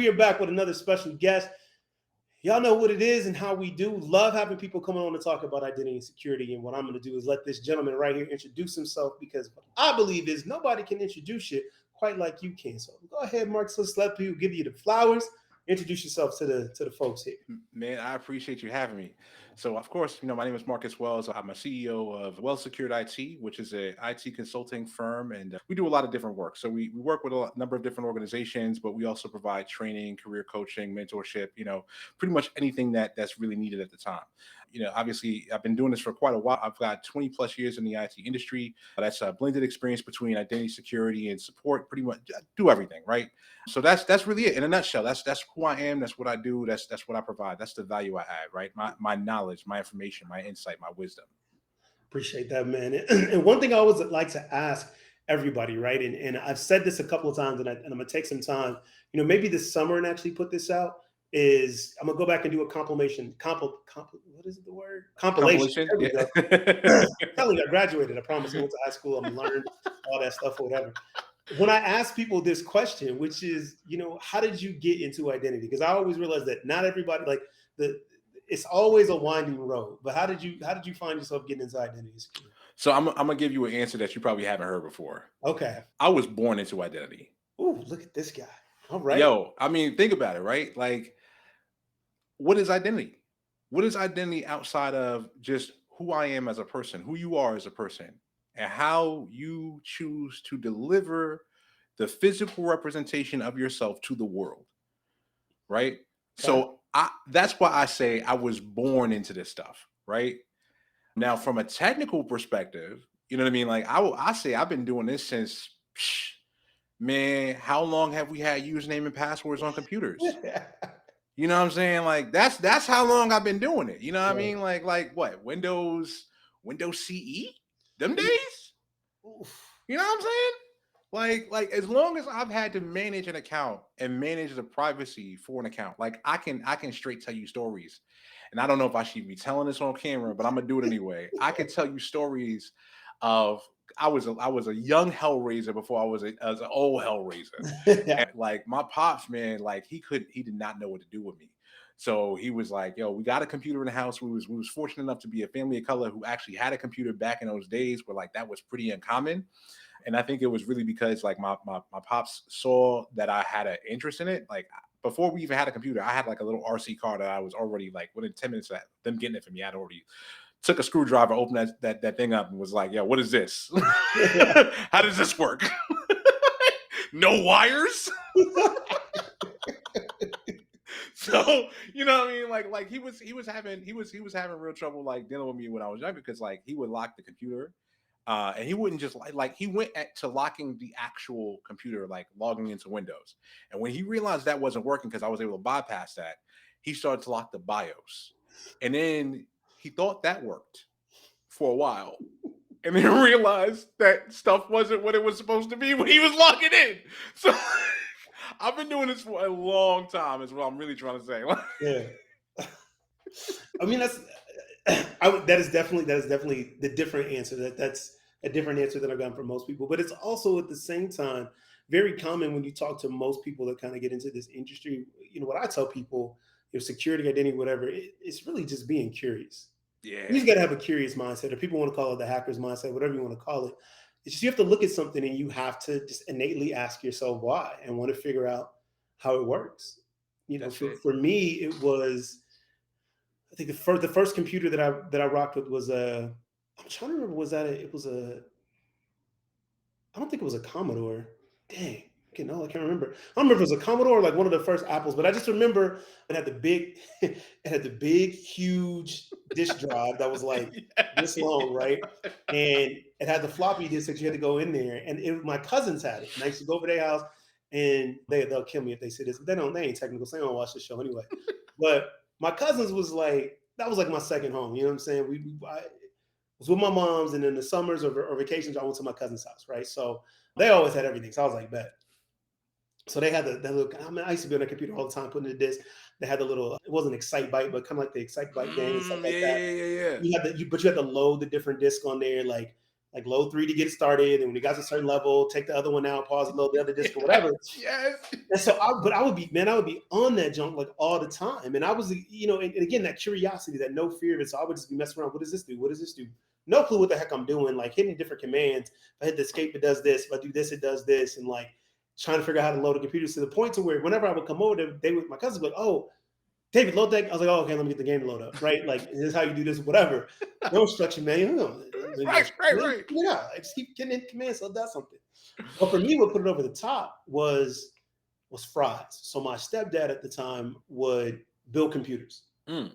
we are back with another special guest. Y'all know what it is and how we do. Love having people coming on to talk about identity and security. And what I'm going to do is let this gentleman right here introduce himself, because what I believe is nobody can introduce you quite like you can. So go ahead, Mark. Let's let people give you the flowers. Introduce yourself to the folks here. Man, I appreciate you having me. So, of course, my name is Marcus Wells. I'm a CEO of Well Secured IT, which is a IT consulting firm, and we do a lot of different work. So we work with number of different organizations, but we also provide training, career coaching, mentorship. Pretty much anything that's really needed at the time. Obviously, I've been doing this for quite a while. I've got 20 plus years in the IT industry. That's a blended experience between identity security and support. Pretty much do everything, right? So that's really it in a nutshell. That's who I am. That's what I do. That's what I provide. That's the value I add, right? My knowledge, my information, my insight, my wisdom. Appreciate that, man. And one thing I always like to ask everybody, right? And I've said this a couple of times, and I'm gonna take some time, maybe this summer and actually put this out. Is I'm gonna go back and do a what is it, the word? Compilation. Compilation. There we Yeah. go. Telling I graduated. I promise. I went to high school. I'm learned all that stuff or whatever. When I ask people this question, which is, how did you get into identity? Because I always realize that not everybody it's always a winding road. But how did you find yourself getting into identity security? So I'm gonna give you an answer that you probably haven't heard before. Okay. I was born into identity. Ooh, look at this guy. All right. Yo, I mean, think about it, right? Like, what is identity? What is identity outside of just who I am as a person, who you are as a person, and how you choose to deliver the physical representation of yourself to the world, right? Okay. So that's why I say I was born into this stuff, right? Now, from a technical perspective, you know what I mean? Like I say I've been doing this since, man, how long have we had username and passwords on computers? You know what I'm saying? Like that's how long I've been doing it. You know what I mean? Like what? Windows CE? Them days? You know what I'm saying? Like as long as I've had to manage an account and manage the privacy for an account, like I can straight tell you stories. And I don't know if I should be telling this on camera, but I'm gonna do it anyway. I can tell you stories of I was a young Hellraiser before I was an old Hellraiser. And like my pops, man, like he did not know what to do with me. So he was like, yo, we got a computer in the house. We was fortunate enough to be a family of color who actually had a computer back in those days where like that was pretty uncommon. And I think it was really because like my pops saw that I had an interest in it. Like before we even had a computer, I had like a little RC car that I was already like within 10 minutes of them getting it for me, I'd already took a screwdriver, opened that thing up, and was like, "Yo, what is this? How does this work? No wires." So you know what I mean? Like he was having real trouble like dealing with me when I was young because like he would lock the computer, and he wouldn't just like he went to locking the actual computer, like logging into Windows, and when he realized that wasn't working because I was able to bypass that, he started to lock the BIOS, and then he thought that worked for a while and then realized that stuff wasn't what it was supposed to be when he was logging in. So I've been doing this for a long time is what I'm really trying to say. Yeah. I mean, that is definitely the different answer. That's a different answer than I've gotten from most people. But it's also at the same time very common when you talk to most people that kind of get into this industry. What I tell people, security, identity, whatever, it's really just being curious. Yeah. You just got to have a curious mindset, or people want to call it the hacker's mindset, whatever you want to call it. It's just you have to look at something and you have to just innately ask yourself why and want to figure out how it works. For me, it was, I think the first computer that I rocked with was I'm trying to remember, I don't think it was a Commodore. Dang. Okay, no, I can't remember. I don't remember if it was a Commodore or like one of the first Apples, but I just remember it had the big, huge disk drive that was like this long, right? And it had the floppy disk that you had to go in there. And my cousins had it. And I used to go over their house, and they'll kill me if they say this, but they ain't technical, so they don't watch the show anyway. But my cousins was like, that was like my second home. You know what I'm saying? I was with my mom's, and in the summers or vacations, I went to my cousin's house, right? So they always had everything. So I was like, bet. So they had that little, I used to be on a computer all the time, putting in the disc. They had the little, it wasn't Excite-Byte, but kind of like the Excite-Byte game and stuff like that. Yeah. You had to load the different discs on there. Like like load 3 to get it started, and when you got to a certain level, take the other one out, pause and load the other disk or whatever. Yes, yes. And so, but I would be, man, I would be on that junk like all the time. And I was, and again, that curiosity, that no fear of it. So I would just be messing around. What does this do? What does this do? No clue what the heck I'm doing. Like hitting different commands. If I hit the escape, it does this. If I do this, it does this. And like trying to figure out how to load a computer to the point to where whenever I would come over, my cousins would be like, oh, David, load that. I was like, oh, okay, let me get the game to load up. Right. Like, this is how you do this, whatever. No instruction manual. Right. Yeah. I just keep getting in commands. So that's something. But for me, what put it over the top was fries. So my stepdad at the time would build computers. And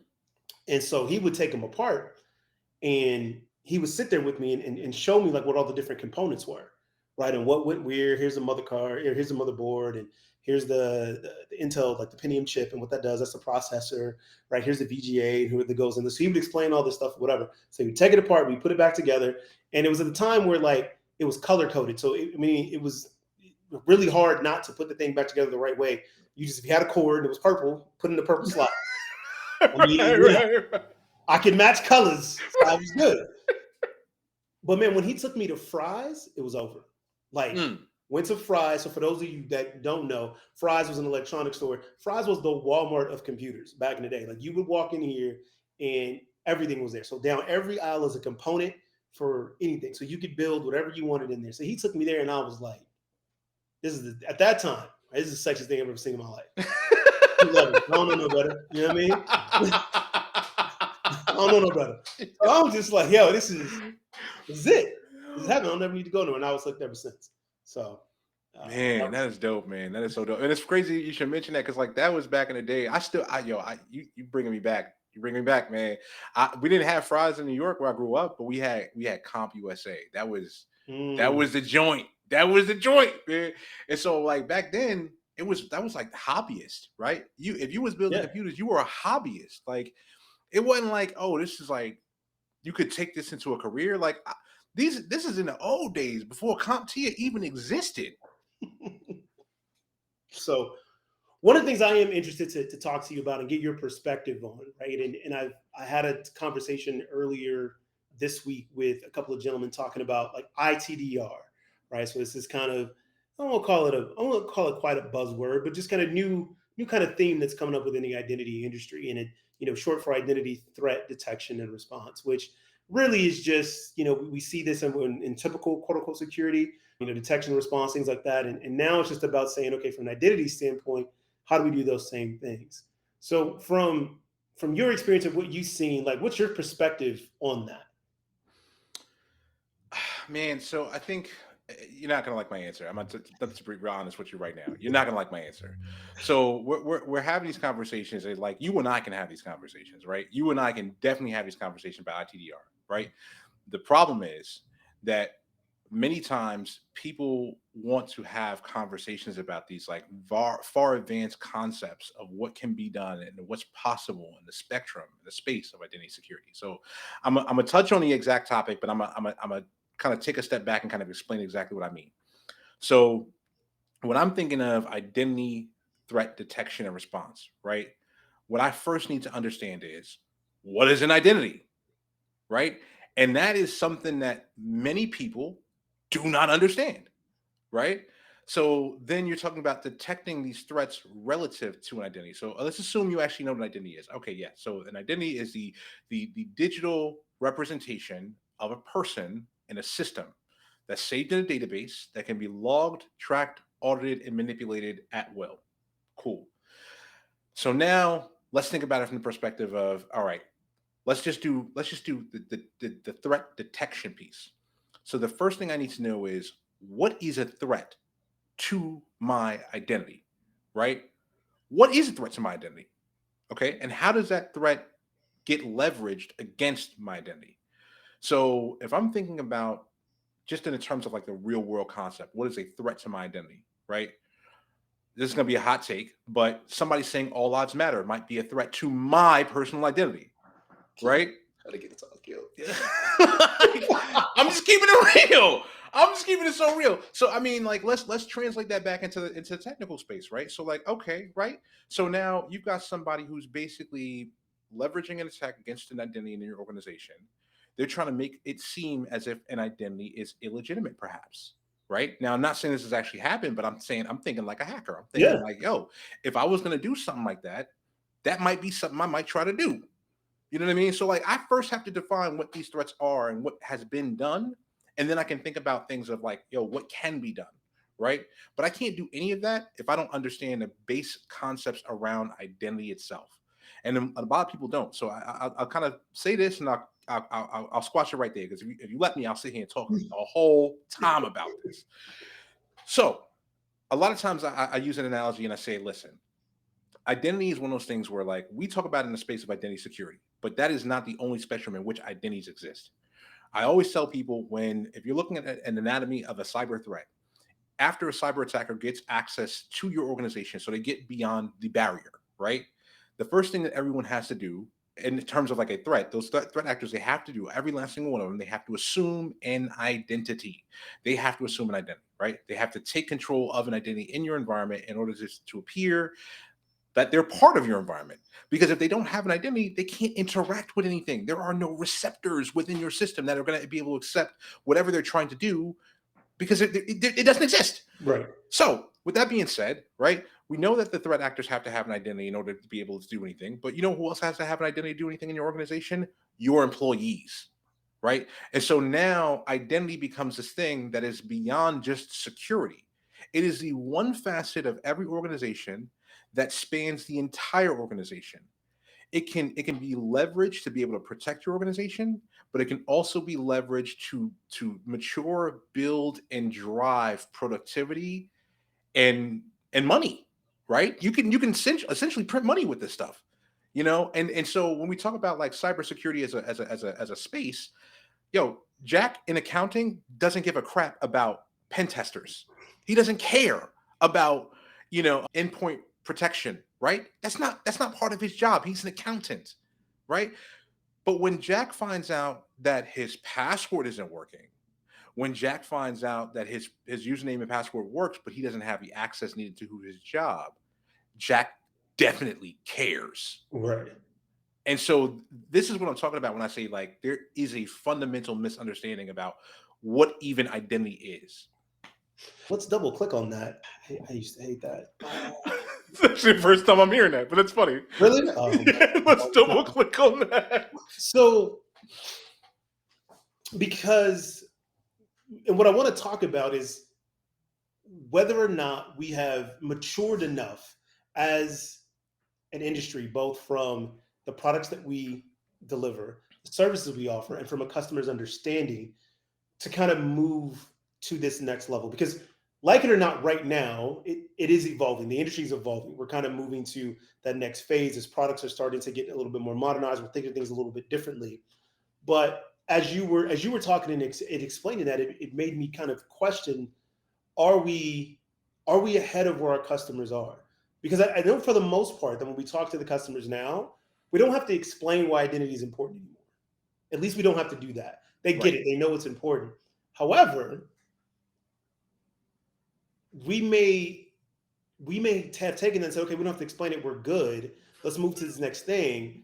so he would take them apart and he would sit there with me and show me like what all the different components were, right? And what went where. Here's the mother card, here's the motherboard, and here's the Intel, like the Pentium chip, and what that does. That's the processor, right? Here's the VGA and who it goes in this. So he would explain all this stuff, whatever. So we take it apart, we put it back together. And it was at the time where like it was color coded. So it was really hard not to put the thing back together the right way. You just, if you had a cord and it was purple, put it in the purple slot. Right. I can match colors, so I was good. But man, when he took me to Fry's, it was over. Like, went to Fry's. So for those of you that don't know, Fry's was an electronics store. Fry's was the Walmart of computers back in the day. Like you would walk in here and everything was there. So down every aisle is a component for anything. So you could build whatever you wanted in there. So he took me there and I was like, at that time, this is the sexiest thing I've ever seen in my life. I don't know no better. You know what I mean? I don't know no better. So I'm just like, yo, this is it. This is heaven. I'll never need to go nowhere. And I was hooked ever since. So, man, that is dope, man. That is so dope. And it's crazy you should mention that because like that was back in the day. You bringing me back. You bring me back, man. We didn't have Fry's in New York where I grew up, but we had Comp USA. That was the joint. That was the joint, man. And so like back then, that was like hobbyist, right? If you was building computers, you were a hobbyist. Like it wasn't like, oh, this is like you could take this into a career. Like this is in the old days before CompTIA even existed. So one of the things I am interested to talk to you about and get your perspective on, right? And I had a conversation earlier this week with a couple of gentlemen talking about like ITDR, right? So this is kind of, I won't call it quite a buzzword, but just kind of new kind of theme that's coming up within the identity industry. And it, short for identity threat detection and response, which really is just, we see this in typical quote unquote security, detection and response, things like that. And now it's just about saying, okay, from an identity standpoint, how do we do those same things? So from your experience of what you've seen, like what's your perspective on that? Man, so I think you're not gonna like my answer. I'm to be real honest with you right now. You're not gonna like my answer. So we're having these conversations, and like you and I can have these conversations, right? You and I can definitely have these conversations about ITDR, right? The problem is that many times people want to have conversations about these like far advanced concepts of what can be done and what's possible in the spectrum, in the space of identity security. So I'm gonna touch on the exact topic, but I'm a kind of take a step back and kind of explain exactly what I mean. So when I'm thinking of identity threat detection and response, right? What I first need to understand is what is an identity, right? And that is something that many people do not understand, right? So then you're talking about detecting these threats relative to an identity. So let's assume you actually know what an identity is. Okay, yeah. So an identity is the digital representation of a person in a system that's saved in a database that can be logged, tracked, audited, and manipulated at will. Cool. So now let's think about it from the perspective of, all right, let's just do the threat detection piece. So the first thing I need to know is what is a threat to my identity, right? What is a threat to my identity? Okay. And how does that threat get leveraged against my identity? So if I'm thinking about just in terms of like the real world concept, what is a threat to my identity, right? This is going to be a hot take, but somebody saying all lives matter might be a threat to my personal identity, right? How to get it all killed. I'm just keeping it real. I'm just keeping it so real. So I mean, like, let's translate that back into the technical space, right? So like, okay, right. So now you've got somebody who's basically leveraging an attack against an identity in your organization. They're trying to make it seem as if an identity is illegitimate, perhaps. Right now, I'm not saying this has actually happened, but I'm thinking like a hacker. I'm thinking Yeah. like, yo, if I was going to do something like that, that might be something I might try to do. You know what I mean? So like I first have to define what these threats are and what has been done. And then I can think about things of like, yo, what can be done? Right. But I can't do any of that if I don't understand the base concepts around identity itself. And a lot of people don't. So I'll kind of say this and I'll squash it right there because if you let me, I'll sit here and talk a whole time about this. So a lot of times I use an analogy and I say, listen, identity is one of those things where like we talk about in the space of identity security, but that is not the only spectrum in which identities exist. I always tell people when if you're looking at an anatomy of a cyber threat, after a cyber attacker gets access to your organization, so they get beyond the barrier, right? The first thing that everyone has to do in terms of like a threat, those threat actors, they have to do every last single one of them. They have to assume an identity. They have to assume an identity, right? They have to take control of an identity in your environment in order to appear that they're part of your environment. Because if they don't have an identity, they can't interact with anything. There are no receptors within your system that are going to be able to accept whatever they're trying to do because it doesn't exist. Right. So, with that being said, right, we know that the threat actors have to have an identity in order to be able to do anything. But you know who else has to have an identity to do anything in your organization? Your employees, right? And so now identity becomes this thing that is beyond just security. It is the one facet of every organization that spans the entire organization. It can be leveraged to be able to protect your organization, but it can also be leveraged to mature, build, and drive productivity and money. Right? You can essentially print money with this stuff. And so when we talk about like cybersecurity as a space, yo, Jack in accounting doesn't give a crap about pen testers. He doesn't care about, endpoint protection, right? That's not part of his job. He's an accountant, right? But when Jack finds out that his password isn't working, when Jack finds out that his username and password works, but he doesn't have the access needed to his job, Jack definitely cares. Right. And so this is what I'm talking about when I say like there is a fundamental misunderstanding about what even identity is. Let's double click on that. I used to hate that. It's actually the first time I'm hearing that, but it's funny. Really? Oh Yeah, let's double man. click on that. So, because, and what I want to talk about is whether or not we have matured enough as an industry, both from the products that we deliver, the services we offer, and from a customer's understanding to kind of move to this next level. Because, like it or not, right now, it is evolving. The industry is evolving. We're kind of moving to that next phase as products are starting to get a little bit more modernized. We're thinking things a little bit differently. But as you were talking and explaining that, it made me kind of question: Are we ahead of where our customers are? Because I know for the most part that when we talk to the customers now, we don't have to explain why identity is important anymore. At least we don't have to do that. They get Right, it. They know it's important. However, we may we may have taken that and said, okay, we don't have to explain it. We're good. Let's move to this next thing.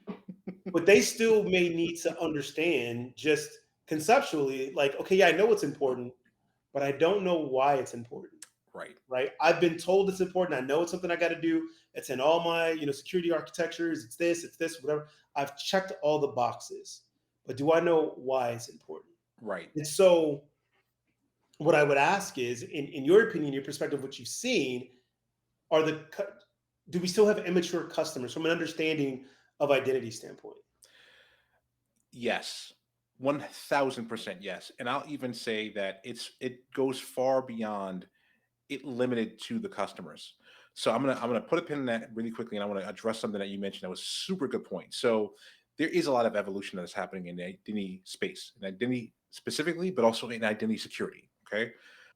But they still may need to understand just conceptually, like, okay, yeah, I know it's important, but I don't know why it's important. right, Right? I've been told it's important. I know it's something I got to do. It's in all my, security architectures. It's this, whatever. I've checked all the boxes, but do I know why it's important? right. And so, what I would ask is, in your opinion, your perspective, what you've seen, are do we still have immature customers from an understanding of identity standpoint? Yes. 1000% yes. And I'll even say that it goes far beyond it limited to the customers. So I'm gonna put a pin in that really quickly, and I want to address something that you mentioned that was super good point. So there is a lot of evolution that is happening in the identity space, in identity specifically, but also in identity security. Okay,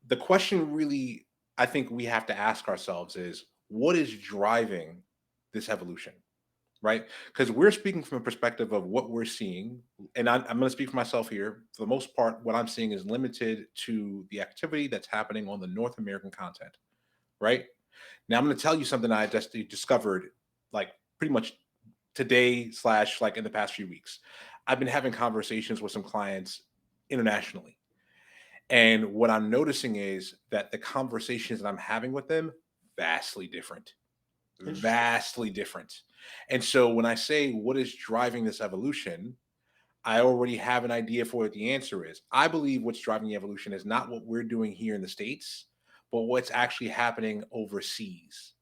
the question really I think we have to ask ourselves is what is driving this evolution, right? Because we're speaking from a perspective of what we're seeing, and I'm going to speak for myself here. For the most part, what I'm seeing is limited to the activity that's happening on the North American continent, right? Now, I'm going to tell you something I just discovered, like pretty much today slash like in the past few weeks. I've been having conversations with some clients internationally. And what I'm noticing is that the conversations that I'm having with them vastly different, Interesting. vastly different. And so when I say what is driving this evolution, I already have an idea for what the answer is. I believe what's driving the evolution is not what we're doing here in the States, but what's actually happening overseas,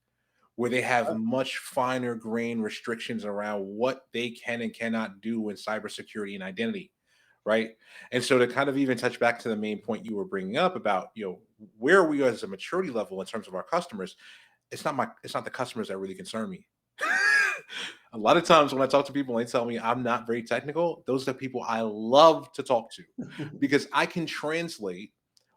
where they have much finer grain restrictions around what they can and cannot do in cybersecurity and identity, right? And so to kind of even touch back to the main point you were bringing up about, where are we as a maturity level in terms of our customers, it's not the customers that really concern me. A lot of times when I talk to people and they tell me I'm not very technical, those are the people I love to talk to because I can translate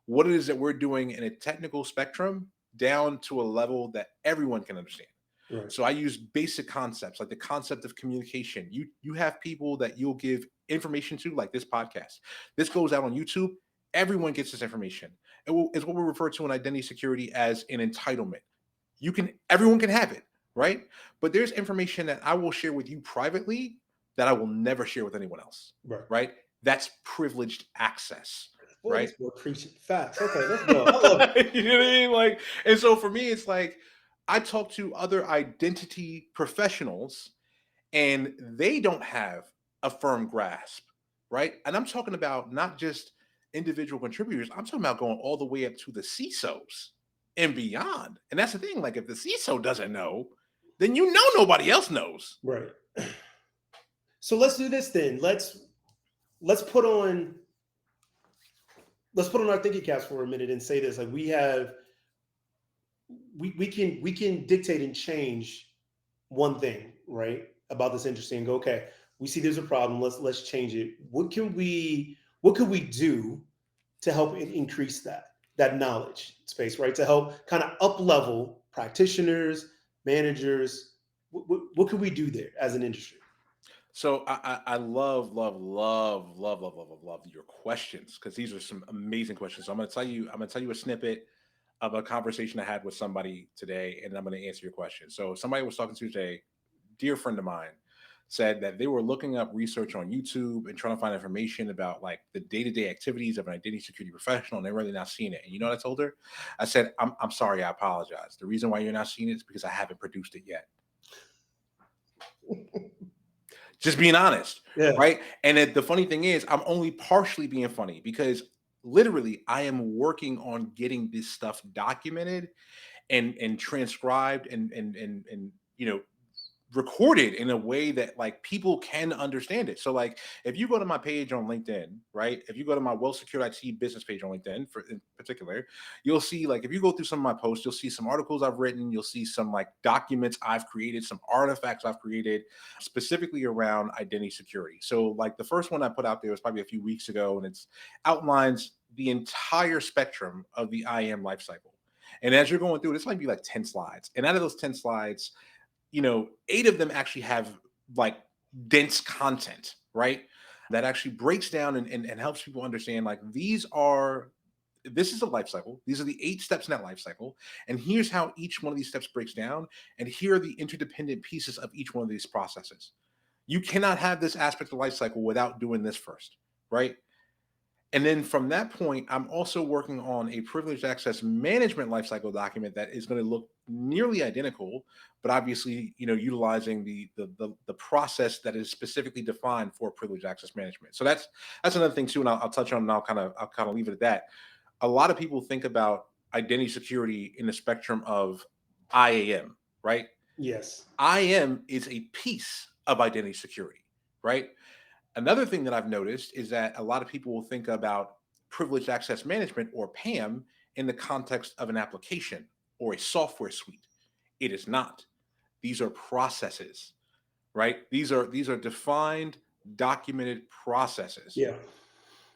what it is that we're doing in a technical spectrum down to a level that everyone can understand. Right. So I use basic concepts like the concept of communication. You have people that you'll give information to, like this podcast. This goes out on YouTube. Everyone gets this information. It's what we refer to in identity security as an entitlement. Everyone can have it, right? But there's information that I will share with you privately that I will never share with anyone else, Right. right? That's privileged access, Boy, right? this boy preaching facts. Okay, let's go. I love it. You know what I mean? Like, and so for me, it's like I talk to other identity professionals and they don't have a firm grasp, right? And I'm talking about not just individual contributors, I'm talking about going all the way up to the CISOs and beyond. And that's the thing, like if the CISO doesn't know, then nobody else knows. Right. So let's do this then. Let's put on let's put on our thinking caps for a minute and say this. Like we can dictate and change one thing, right? About this industry and go, okay, we see there's a problem. Let's change it. What could we do to help increase that knowledge space, right? To help kind of up level practitioners, managers. What could we do there as an industry? So I love, love, love, love, love, love, love, love your questions because these are some amazing questions. So I'm gonna tell you a snippet of a conversation I had with somebody today, and I'm gonna answer your question. So somebody was talking to today, dear friend of mine, said that they were looking up research on YouTube and trying to find information about like the day-to-day activities of an identity security professional, and they're really not seeing it. And you know what I told her? I said, I'm sorry, I apologize. The reason why you're not seeing it is because I haven't produced it yet. Just being honest, Yeah. right? And the funny thing is, I'm only partially being funny because literally I am working on getting this stuff documented and transcribed and recorded in a way that like people can understand it. So like if you go to my page on LinkedIn, right? If you go to my well secured IT business page on LinkedIn for in particular, you'll see like if you go through some of my posts, you'll see some articles I've written, you'll see some like documents I've created, some artifacts I've created specifically around identity security. So like the first one I put out there was probably a few weeks ago and it's outlines the entire spectrum of the IAM lifecycle. And as you're going through, this might be like 10 slides. And out of those 10 slides, 8 of them actually have like dense content, right? That actually breaks down and helps people understand like this is a life cycle. These are the 8 steps in that life cycle. And here's how each one of these steps breaks down. And here are the interdependent pieces of each one of these processes. You cannot have this aspect of life cycle without doing this first, right? And then from that point, I'm also working on a privileged access management lifecycle document that is going to look nearly identical, but obviously, utilizing the process that is specifically defined for privileged access management. So that's another thing too, and I'll touch on, and I'll kind of leave it at that. A lot of people think about identity security in the spectrum of IAM, right? Yes. IAM is a piece of identity security, right? Another thing that I've noticed is that a lot of people will think about privileged access management or PAM in the context of an application or a software suite. It is not. These are processes, right? These are defined, documented processes. Yeah.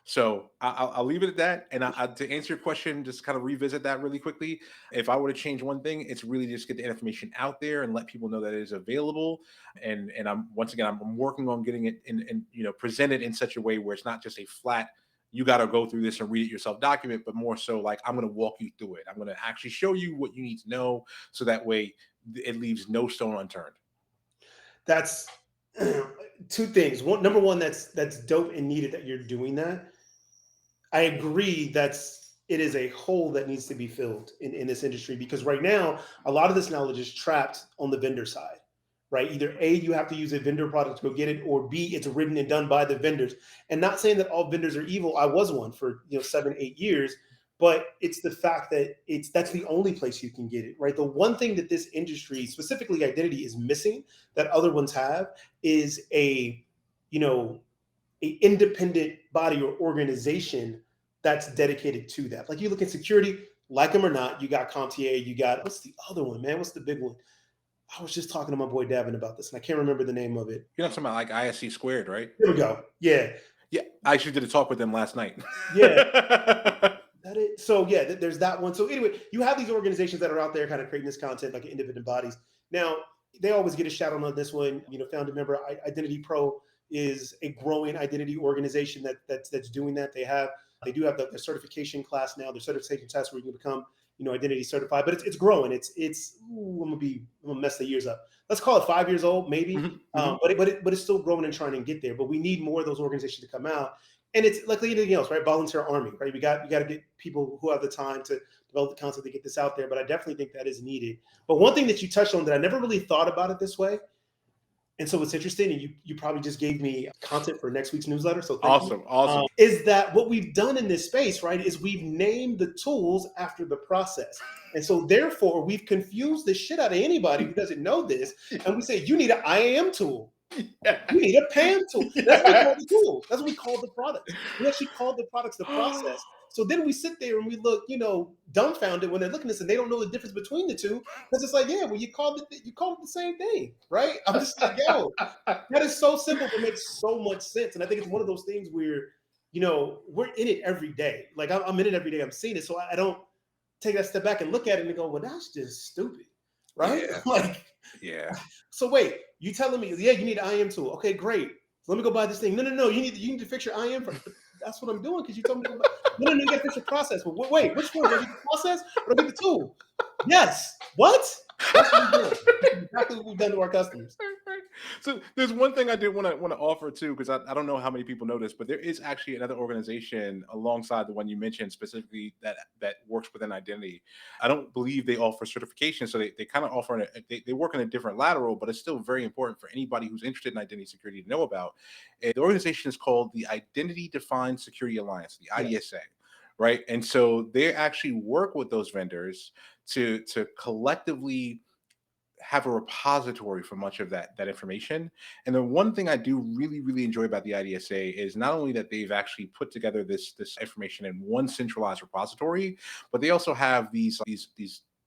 So I'll leave it at that. And to answer your question, just kind of revisit that really quickly. If I were to change one thing, it's really just get the information out there and let people know that it is available. And I'm working on getting it in presented in such a way where it's not just a flat, you got to go through this and read it yourself document, but more so like I'm going to walk you through it. I'm going to actually show you what you need to know, so that way it leaves no stone unturned. That's two things. One, number one, that's dope and needed that you're doing that. I agree that's it is a hole that needs to be filled in this industry because right now a lot of this knowledge is trapped on the vendor side, right? Either A, you have to use a vendor product to go get it, or B, it's written and done by the vendors. And not saying that all vendors are evil. I was one for 7, 8 years, but it's the fact that that's the only place you can get it, right? The one thing that this industry, specifically identity, is missing that other ones have is you know a independent body or organization that's dedicated to that. Like you look at security, like them or not, you got CompTIA, you got what's the other one, man? What's the big one? I was just talking to my boy Davin about this, and I can't remember the name of it. You're not talking about like ISC squared, right? There we go. Yeah, Yeah, I actually did a talk with them last night. yeah. That is, so yeah, there's that one. So anyway, you have these organizations that are out there kind of creating this content like independent bodies. Now they always get a shout out on this one. Founded member Identity Pro is a growing identity organization that's doing that. They do have the certification class now. Their certification test where you can become identity certified, but it's growing. I'm gonna mess the years up. Let's call it 5 years old, maybe. But it's still growing and trying to get there. But we need more of those organizations to come out. And it's like anything else, right? Volunteer army, right? We got to get people who have the time to develop the content to get this out there. But I definitely think that is needed. But one thing that you touched on that I never really thought about it this way, and so it's interesting, and you probably just gave me content for next week's newsletter. So thank you. Awesome. Is that what we've done in this space, right? Is we've named the tools after the process. And so therefore we've confused the shit out of anybody who doesn't know this. And we say, you need an IAM tool. You need a PAM tool. That's what we call the tool. That's what we call the product. We actually call the products the process. So then we sit there and we look, dumbfounded when they're looking at this and they don't know the difference between the two. Because it's like, yeah, well, you called it the same thing, right? I'm just like, yo, that is so simple, but makes so much sense. And I think it's one of those things where, we're in it every day. Like I'm in it every day. I'm seeing it. So I don't take that step back and look at it and go, well, that's just stupid, right? Yeah. Yeah. So wait, you telling me, yeah, you need an IAM tool. Okay, great. So let me go buy this thing. No. You need to fix your IAM first. That's what I'm doing because you told me to go buy. No, you got to fix your process. But wait, which one? Do I get the process or do I get the tool? Yes. What? That's what we're doing. That's exactly what we've done to our customers. So there's one thing I did want to offer too, because I don't know how many people know this, but there is actually another organization alongside the one you mentioned specifically that works within identity. I don't believe they offer certification, so they kind of offer they work in a different lateral, but it's still very important for anybody who's interested in identity security to know about. The organization is called the Identity Defined Security Alliance, the IDSA. Right. And so they actually work with those vendors to collectively have a repository for much of that information. And the one thing I do really, really enjoy about the IDSA is not only that they've actually put together this information in one centralized repository, but they also have these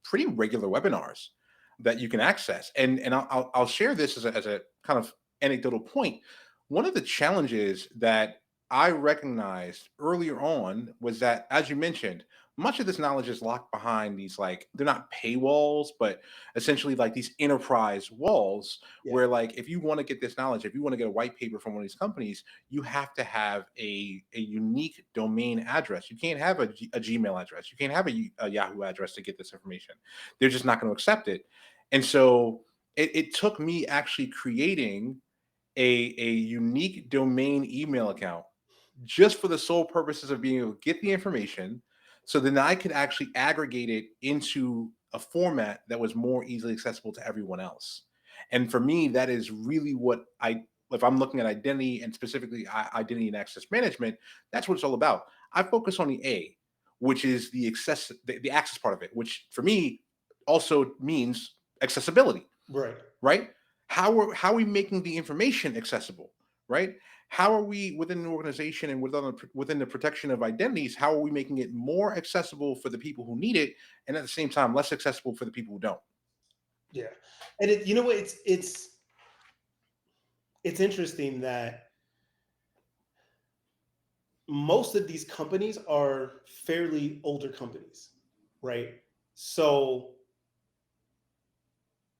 pretty regular webinars that you can access. And I'll share this as a kind of anecdotal point. One of the challenges that I recognized earlier on was that, as you mentioned, much of this knowledge is locked behind these, like, they're not paywalls, but essentially like these enterprise walls where, like, if you want to get this knowledge, if you want to get a white paper from one of these companies, you have to have a unique domain address. You can't have a Gmail address. You can't have a Yahoo address to get this information. They're just not going to accept it. And so it took me actually creating a unique domain email account just for the sole purposes of being able to get the information, so then I could actually aggregate it into a format that was more easily accessible to everyone else. And for me, that is really what if I'm looking at identity and specifically identity and access management, that's what it's all about. I focus on the A, which is the access part of it, which for me also means accessibility. Right. How are we making the information accessible? Right. How are we within an organization and within the protection of identities? How are we making it more accessible for the people who need it, and at the same time less accessible for the people who don't? Yeah, and it's interesting that most of these companies are fairly older companies, right? So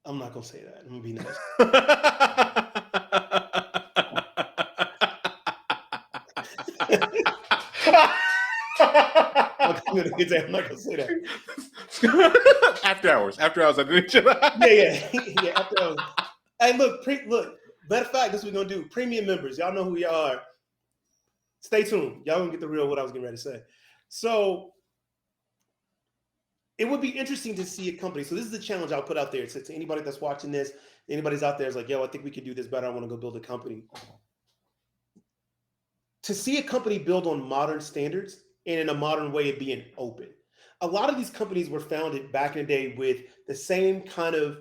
I'm not gonna say that. I'm gonna be nice. I'm not gonna say that. After hours, I didn't. Yeah. After hours. Hey, look. Matter of fact, this is what we're gonna do. Premium members, y'all know who y'all are. Stay tuned. Y'all gonna get the real what I was getting ready to say. So it would be interesting to see a company. So this is the challenge I'll put out there to anybody that's watching this. Anybody's out there is like, yo, I think we could do this better. I want to go build a company. To see a company build on modern standards and in a modern way of being open. A lot of these companies were founded back in the day with the same kind of,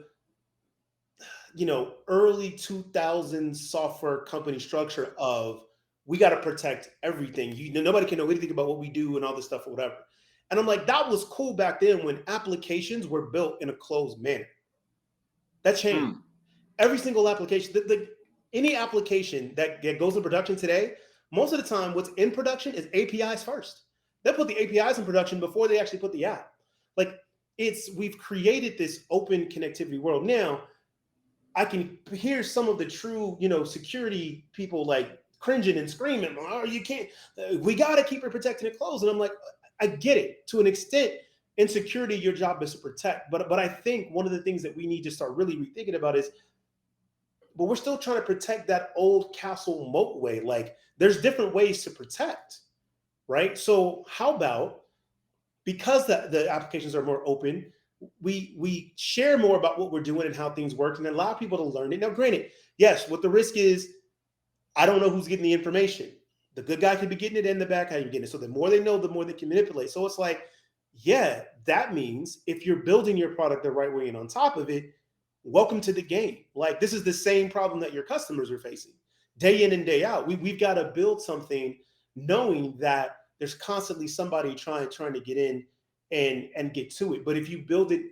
early 2000s software company structure of we got to protect everything. Nobody can know anything about what we do and all this stuff or whatever. And I'm like, that was cool back then when applications were built in a closed manner. That changed. Every single application, any application that goes in production today, most of the time, what's in production is APIs first. They put the APIs in production before they actually put the app. Like we've created this open connectivity world. Now, I can hear some of the true, security people like cringing and screaming, oh, you can't, we got to keep it protected and closed. And I'm like, I get it to an extent. In security, your job is to protect. But I think one of the things that we need to start really rethinking about is, but we're still trying to protect that old castle moat way. Like there's different ways to protect, right? So how about, because the applications are more open, we share more about what we're doing and how things work and allow people to learn it. Now, granted, yes, what the risk is, I don't know who's getting the information. The good guy could be getting it and the bad guy could be getting it. So the more they know, the more they can manipulate. So it's like, yeah, that means if you're building your product the right way and on top of it, welcome to the game. Like this is the same problem that your customers are facing day in and day out. We've got to build something knowing that there's constantly somebody trying to get in and get to it. But if you build it,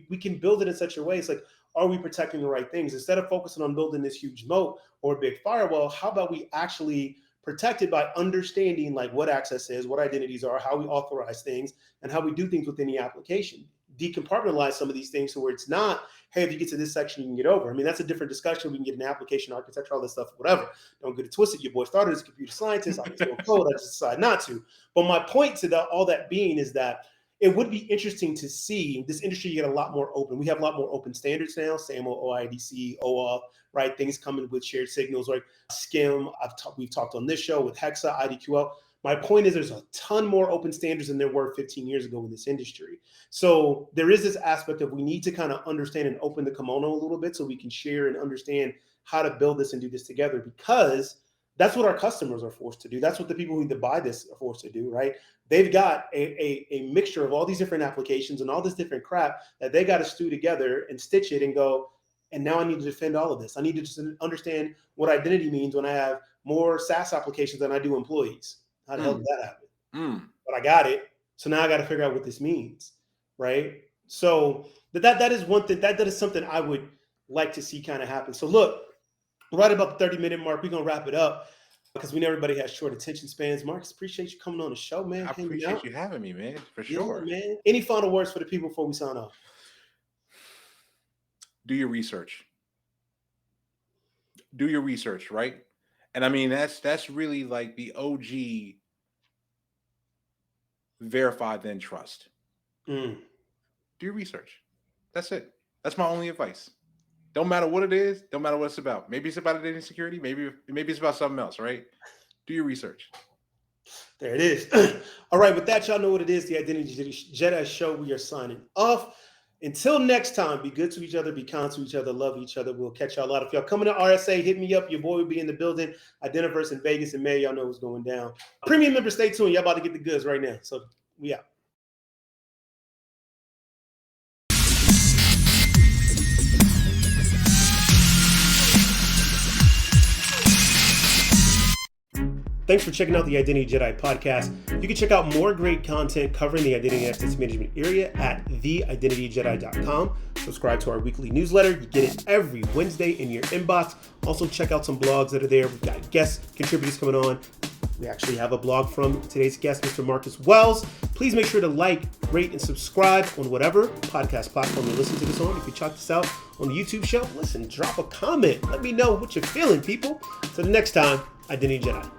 we can build it in such a way, it's like, are we protecting the right things? Instead of focusing on building this huge moat or a big firewall, how about we actually protect it by understanding like what access is, what identities are, how we authorize things, and how we do things within the application. Decompartmentalize some of these things so where it's not, hey, if you get to this section, you can get over. I mean, that's a different discussion. We can get an application architecture, all this stuff, whatever. Don't get it twisted. Your boy started as a computer scientist. I can code. I just decided not to. But my point to all that being is that it would be interesting to see this industry get a lot more open. We have a lot more open standards now, SAML, OIDC, OAuth, right? Things coming with shared signals, right? SCIM, we've talked on this show with Hexa, IDQL. My point is there's a ton more open standards than there were 15 years ago in this industry. So there is this aspect of we need to kind of understand and open the kimono a little bit so we can share and understand how to build this and do this together, because that's what our customers are forced to do. That's what the people who need to buy this are forced to do, right? They've got a mixture of all these different applications and all this different crap that they got to stew together and stitch it and go, and now I need to defend all of this. I need to just understand what identity means when I have more SaaS applications than I do employees. How the hell did that happen? But I got it. So now I got to figure out what this means, right? So that is one thing, that is something I would like to see kind of happen. So look, right about the 30-minute mark, we're going to wrap it up because we know everybody has short attention spans. Marcus, appreciate you coming on the show, man. I appreciate you having me, man, for sure. Man. Any final words for the people before we sign off? Do your research. Do your research, right? And I mean, that's really like the OG verify then trust. Do your research. That's it. That's my only advice. Don't matter what it is. Don't matter what it's about. Maybe it's about identity security. Maybe it's about something else, right? Do your research. There it is. All right. With that, y'all know what it is. The Identity Jedi Show. We are signing off. Until next time, be good to each other, be kind to each other, love each other. We'll catch y'all out. If y'all coming to RSA, hit me up. Your boy will be in the building. Identiverse in Vegas in May. Y'all know what's going down. Premium members, stay tuned. Y'all about to get the goods right now. So we out. Thanks for checking out the Identity Jedi podcast. You can check out more great content covering the identity and access management area at theidentityjedi.com. Subscribe to our weekly newsletter. You get it every Wednesday in your inbox. Also, check out some blogs that are there. We've got guest contributors coming on. We actually have a blog from today's guest, Mr. Marcus Wells. Please make sure to like, rate, and subscribe on whatever podcast platform you listen to this on. If you check this out on the YouTube show, listen, drop a comment. Let me know what you're feeling, people. So the next time, Identity Jedi.